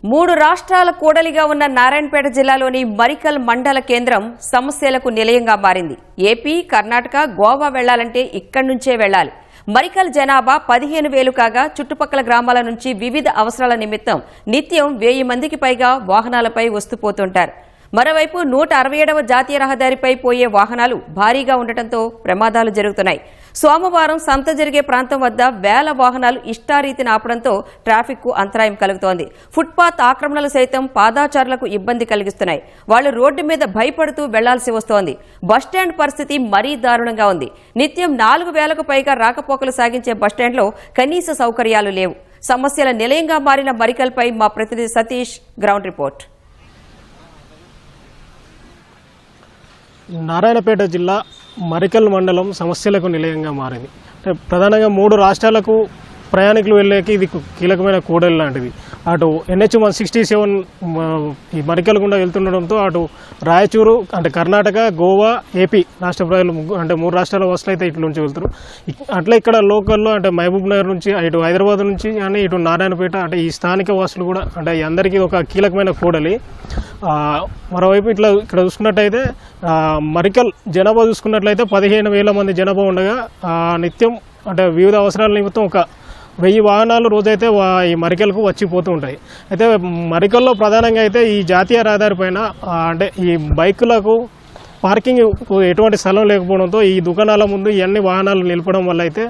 మూడు రాష్ట్రాల కూడలిగా ఉన్న నారాయణపేట జిల్లాలోని మరికల్ మండల కేంద్రం సమస్యలకు నిలయంగా మారింది. ఏపీ, కర్ణాటక, గోవా వెళ్లాలంటే ఇక్కడి నుంచే వెళ్లాలి. మరికల్ జనాభా 15,000 కాగా చుట్టుపక్కల గ్రామాల నుంచి వివిధ అవసరాల నిమిత్తం నిత్యం 1000 మందికి పైగా వాహనాలపై వస్తుపోతుంటారు. మరోవైపు 167వ జాతీయ రహదారిపై పోయే వాహనాలు భారీగా ఉండటంతో ప్రమాదాలు జరుగుతున్నాయి. సోమవారం సంత జరిగే ప్రాంతం వద్ద వేల వాహనాలు ఇష్టారీతిన ఆపడంతో ట్రాఫిక్ కు అంతరాయం కలుగుతోంది. ఫుట్పాత్ ఆక్రమణలు సైతం పాదాచారులకు ఇబ్బంది కలిగిస్తున్నాయి. వాళ్లు రోడ్డు మీద భయపడుతూ వెళ్లాల్సి వస్తోంది. బస్టాండ్ పరిస్థితి మరీ దారుణంగా ఉంది. నిత్యం 4,000కు పైగా రాకపోకలు సాగించే బస్టాండ్లో కనీస సౌకర్యాలు లేవు. సమస్యల నిలయంగా మారిన మరికల్పై మా ప్రతినిధి సతీష్ గ్రౌండ్ రిపోర్ట్. నారాయణపేట జిల్లా మరికల్ మండలం సమస్యలకు నిలయంగా మారింది. ప్రధానంగా 3 రాష్ట్రాలకు ప్రయాణికులు వెళ్ళేకి ఇది కీలకమైన కూడలి లాంటిది. అటు NH 167 ఈ మరికల్ గుండా వెళ్తుండడంతో అటు రాయచూరు అంటే కర్ణాటక, గోవా, ఏపీ రాష్ట్ర ప్రజలు అంటే 3 రాష్ట్రాల వాసులు అయితే ఇటు నుంచి వెళ్తారు. అట్లా ఇక్కడ లోకల్లో అంటే మహబూబ్ నగర్ నుంచి ఇటు హైదరాబాద్ నుంచి కానీ ఇటు నారాయణపేట అంటే ఈ స్థానిక వాసులు కూడా అంటే అందరికీ ఒక కీలకమైన కూడలి. మరోవైపు ఇక్కడ చూసుకున్నట్టయితే మరికల్ జనాభా చూసుకున్నట్లయితే 15,000 మంది జనాభా ఉండగా నిత్యం అంటే వివిధ అవసరాల నిమిత్తం ఒక 1000 వాహనాలు రోజైతే ఈ మరికల్కు వచ్చిపోతూ ఉంటాయి. అయితే మరికల్లో ప్రధానంగా అయితే ఈ జాతీయ రహదారి పైన అంటే ఈ బైకులకు పార్కింగ్ ఎటువంటి స్థలం లేకపోవడంతో ఈ దుకాణాల ముందు ఇవన్నీ వాహనాలు నిలపడం వల్ల అయితే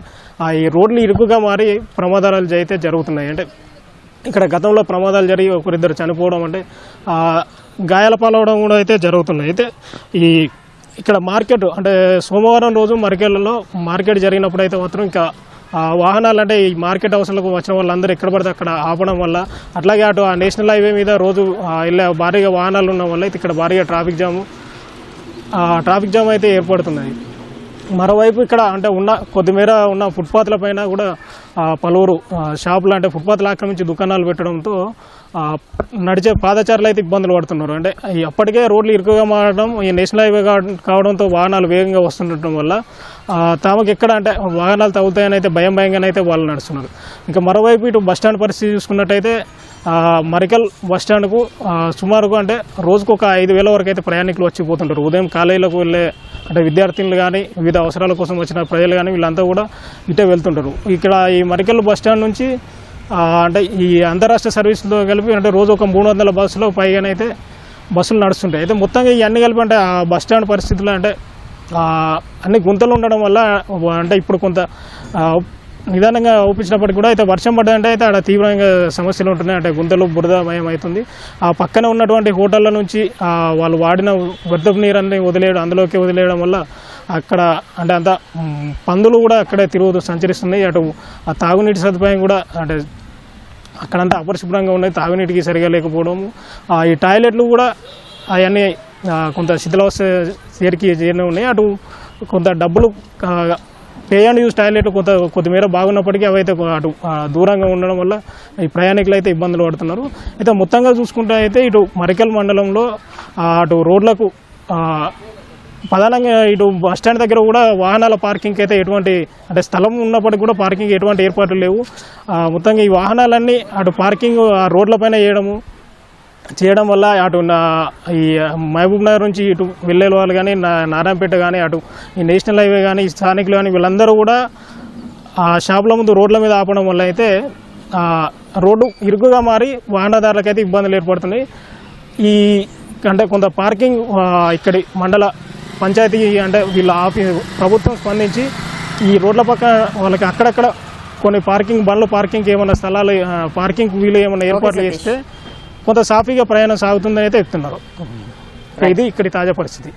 ఈ రోడ్లు ఇరుకుగా మారి ప్రమాదాలు అయితే జరుగుతున్నాయి. అంటే ఇక్కడ గతంలో ప్రమాదాలు జరిగి ఒకరిద్దరు చనిపోవడం అంటే గాయాల పాలవడం కూడా అయితే జరుగుతున్నాయి. అయితే ఇక్కడ మార్కెట్ అంటే సోమవారం రోజు మరికెళ్ళలో మార్కెట్ జరిగినప్పుడు అయితే మాత్రం ఇంకా వాహనాలు అంటే ఈ మార్కెట్ అవసరాలకు వచ్చిన వాళ్ళందరూ ఎక్కడ పడితే అక్కడ ఆపడం వల్ల అట్లాగే అటు ఆ నేషనల్ హైవే మీద రోజు వెళ్ళే భారీగా వాహనాలు ఉండడం వల్ల అయితే ఇక్కడ భారీగా ట్రాఫిక్ జామ్ అయితే ఏర్పడుతున్నాయి. మరోవైపు ఇక్కడ అంటే కొద్దిమేర ఉన్న ఫుట్పాత్ల పైన కూడా పలువురు షాపులు అంటే ఫుట్పాత్లు ఆక్రమించి దుకాణాలు పెట్టడంతో నడిచే పాదచారులు అయితే ఇబ్బందులు పడుతున్నారు. అంటే అప్పటికే రోడ్లు ఇరుకుగా మారడం ఈ నేషనల్ హైవే కావడంతో వాహనాలు వేగంగా వస్తుండటం వల్ల తమకు ఎక్కడ అంటే వాహనాలు తగులుతాయని అయితే భయంగానైతే వాళ్ళు నడుస్తున్నారు. ఇంకా మరోవైపు ఇటు బస్టాండ్ పరిస్థితి చూసుకున్నట్టయితే మరికల్ బస్టాండ్కు సుమారుగా అంటే రోజుకు ఒక 5,000 వరకు అయితే ప్రయాణికులు వచ్చిపోతుంటారు. ఉదయం కాలేజీలకు వెళ్ళే అంటే విద్యార్థులు కానీ వివిధ అవసరాల కోసం వచ్చిన ప్రజలు కానీ వీళ్ళంతా కూడా ఇటే వెళ్తుంటారు. ఇక్కడ ఈ మరికల్ బస్టాండ్ నుంచి అంటే ఈ అంతరాష్ట్ర సర్వీసులతో కలిపి అంటే రోజు ఒక 300 బస్సులో పైగానైతే బస్సులు నడుస్తుంటాయి. అయితే మొత్తంగా ఇవన్నీ కలిపి అంటే ఆ బస్టాండ్ పరిస్థితులు అంటే అన్ని గుంతలు ఉండడం వల్ల అంటే ఇప్పుడు కొంత నిదానంగా ఒప్పించినప్పటికీ కూడా అయితే వర్షం పడ్డదంటే అయితే అక్కడ తీవ్రంగా సమస్యలు ఉంటున్నాయి. అంటే గుంతలు బురదమయం అవుతుంది. ఆ పక్కన ఉన్నటువంటి హోటళ్ళ నుంచి వాళ్ళు వాడిన వ్యర్థపు నీరన్నీ అందులోకి వదిలేయడం వల్ల అక్కడ అంటే అంత పందులు కూడా అక్కడే సంచరిస్తున్నాయి. అటు ఆ తాగునీటి సదుపాయం కూడా అంటే అక్కడంతా అపరిశుభ్రంగా ఉన్నాయి. తాగునీటికి సరిగా లేకపోవడము, ఈ టాయిలెట్లు కూడా అవన్నీ కొంత శిథిలావస్థ చేరిన ఉన్నాయి. అటు కొంత డబ్బులు పే అండ్ యూజ్ టాయిలెట్ కొద్దిమేర బాగున్నప్పటికీ అవైతే అటు దూరంగా ఉండడం వల్ల ఈ ప్రయాణికులు అయితే ఇబ్బందులు పడుతున్నారు. అయితే మొత్తంగా చూసుకుంటే అయితే ఇటు మరికల్ మండలంలో అటు రోడ్లకు ప్రధానంగా ఇటు బస్టాండ్ దగ్గర కూడా వాహనాల పార్కింగ్కి అయితే ఎటువంటి అంటే స్థలం ఉన్నప్పటికీ కూడా పార్కింగ్ ఎటువంటి ఏర్పాట్లు లేవు. మొత్తంగా ఈ వాహనాలన్నీ అటు పార్కింగ్ ఆ రోడ్లపైన చేయడం వల్ల అటు ఈ మహబూబ్ నగర్ నుంచి ఇటు వెళ్ళే వాళ్ళు కానీ నారాయణపేట కానీ అటు ఈ నేషనల్ హైవే కానీ ఈ స్థానికులు కానీ వీళ్ళందరూ కూడా ఆ షాపుల ముందు రోడ్ల మీద ఆపడం వల్ల అయితే రోడ్డు ఇరుకుగా మారి వాహనదారులకైతే ఇబ్బందులు ఏర్పడుతున్నాయి. అంటే కొంత పార్కింగ్ ఇక్కడి మండల పంచాయతీ అంటే వీళ్ళ ప్రభుత్వం స్పందించి ఈ రోడ్ల పక్క వాళ్ళకి అక్కడక్కడ కొన్ని పార్కింగ్ ఏమైనా స్థలాలు పార్కింగ్ వీలు ఏమైనా ఏర్పాట్లు చేస్తే కొంత సాఫీగా ప్రయాణం సాగుతుందని అయితే చెప్తున్నారు. ఇది ఇక్కడి తాజా పరిస్థితి.